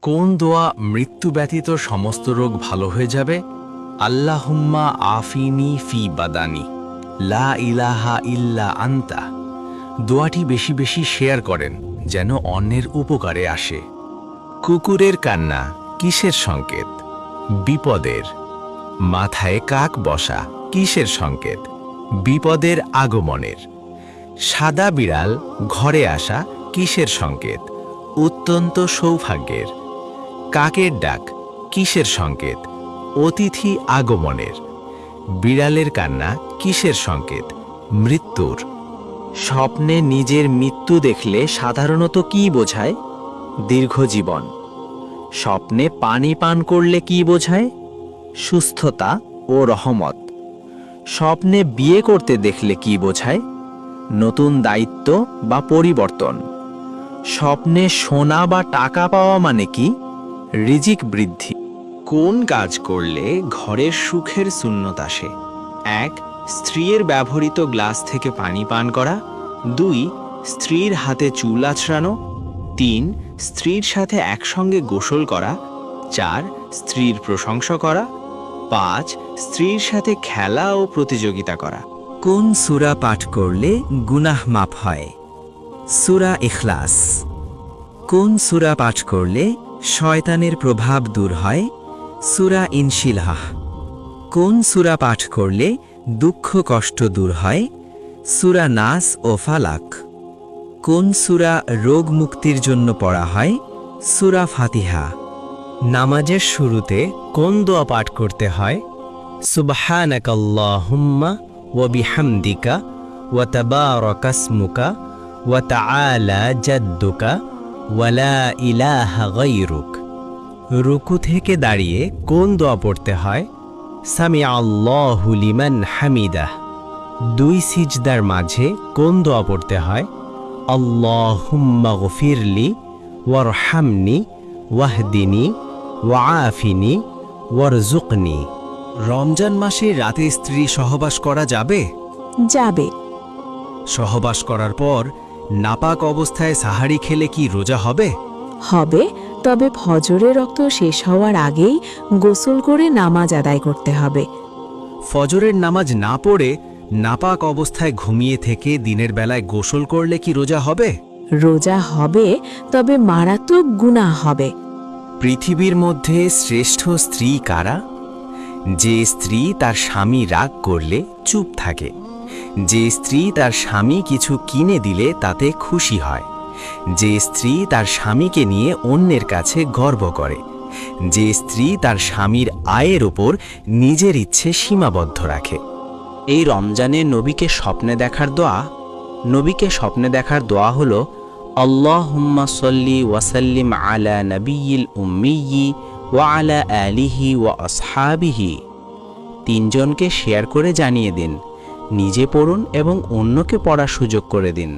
কোন দোয়া মৃত্যু ব্যতীত সমস্ত রোগ ভালো হয়ে যাবে? আল্লাহুম্মা আফিনি ফি বাদানি লা ইলাহা ইল্লা আন্তা। দোয়াটি বেশি বেশি শেয়ার করেন যেন অন্যের উপকারে আসে। কুকুরের কান্না কিসের সংকেত? বিপদের। মাথায় কাক বসা কিসের সংকেত? বিপদের আগমনের। সাদা বিড়াল ঘরে আসা কিসের সংকেত? অত্যন্ত সৌভাগ্যের। কাকের ডাক কিসের সংকেত? অতিথি আগমনের। বিড়ালের কান্না কিসের সংকেত? মৃত্যুর। স্বপ্নে নিজের মৃত্যু দেখলে সাধারণত কি বোঝায়? দীর্ঘজীবন। স্বপ্নে পানি পান করলে কি বোঝায়? সুস্থতা ও রহমত। স্বপ্নে বিয়ে করতে দেখলে কি বোঝায়? নতুন দায়িত্ব বা পরিবর্তন। স্বপ্নে সোনা বা টাকা পাওয়া মানে কি? রিজিক বৃদ্ধি। কোন কাজ করলে ঘরের সুখের সুন্নত আসে? ১. স্ত্রীর ব্যবহৃত গ্লাস থেকে পানি পান করা। ২. স্ত্রীর হাতে চুল আঁচড়ানো। ৩. স্ত্রীর সাথে একসঙ্গে গোসল করা। ৪. স্ত্রীর প্রশংসা করা। ৫. স্ত্রীর সাথে খেলা ও প্রতিযোগিতা করা। কোন সূরা পাঠ করলে গুনাহ মাফ হয়? সূরা ইখলাস। কোন সূরা পাঠ করলে শয়তানের প্রভাব দূর হয়? সূরা ইনশিলাহ। কোন সূরা পাঠ করলে দুঃখ কষ্ট দূর হয়? সূরা নাস ও ফালাক। কোন সূরা রোগ মুক্তির জন্য পড়া হয়? সূরা ফাতিহা। নামাজের শুরুতে কোন দোয়া পাঠ করতে হয়? সুবহানাকাল্লাহুম্মা ওয়া বিহামদিকা ওয়া তাবারাকাসমুকা ওয়া তাআলা জাদ্দুকা ওয়া লা ইলাহা গায়রুক। রুকু থেকে দাঁড়িয়ে কোন দোয়া পড়তে হয়? সামিআ আল্লাহু লিমান হামিদাহ। দুই সিজদার মাঝে কোন দোয়া পড়তে হয়? আল্লাহুম্মা গফিরলি ওয়ারহামনি ওয়াহদিনি ওয়াআফিনি ওয়ারজুকনি। রমজান মাসে রাতে স্ত্রী সহবাস করা যাবে? যাবে। সহবাস করার পর নাপাক অবস্থায় সাহারি খেলে কি রোজা হবে? হবে, তবে ফজরের রক্ত শেষ হওয়ার আগেই গোসল করে নামাজ আদায় করতে হবে। ফজরের নামাজ না পড়ে নাপাক অবস্থায় ঘুমিয়ে থেকে দিনের বেলায় গোসল করলে কি রোজা হবে? রোজা হবে, তবে মারাত্মক গুনাহ হবে। পৃথিবীর মধ্যে শ্রেষ্ঠ স্ত্রী কারা? যে স্ত্রী তার স্বামী রাগ করলে চুপ থাকে, যে স্ত্রী তার স্বামী কিছু কিনে দিলে তাতে খুশি হয়, যে স্ত্রী তার স্বামীকে নিয়ে অন্যের কাছে গর্ব করে, যে স্ত্রী তার স্বামীর আয়ের ওপর নিজের ইচ্ছে সীমাবদ্ধ রাখে। এই রমজানে নবীকে স্বপ্নে দেখার দোয়া। নবীকে স্বপ্নে দেখার দোয়া হলো আল্লাহুম্মা সাল্লি ওয়া সাল্লিম আলা নবিয়্যিল উম্মিয়্যি ওয়া আলা আলিহি ওয়া আসহাবিহি। তিনজনকে শেয়ার করে জানিয়ে দিন, নিজে পড়ুন এবং অন্যকে পড়ার সুযোগ করে দিন।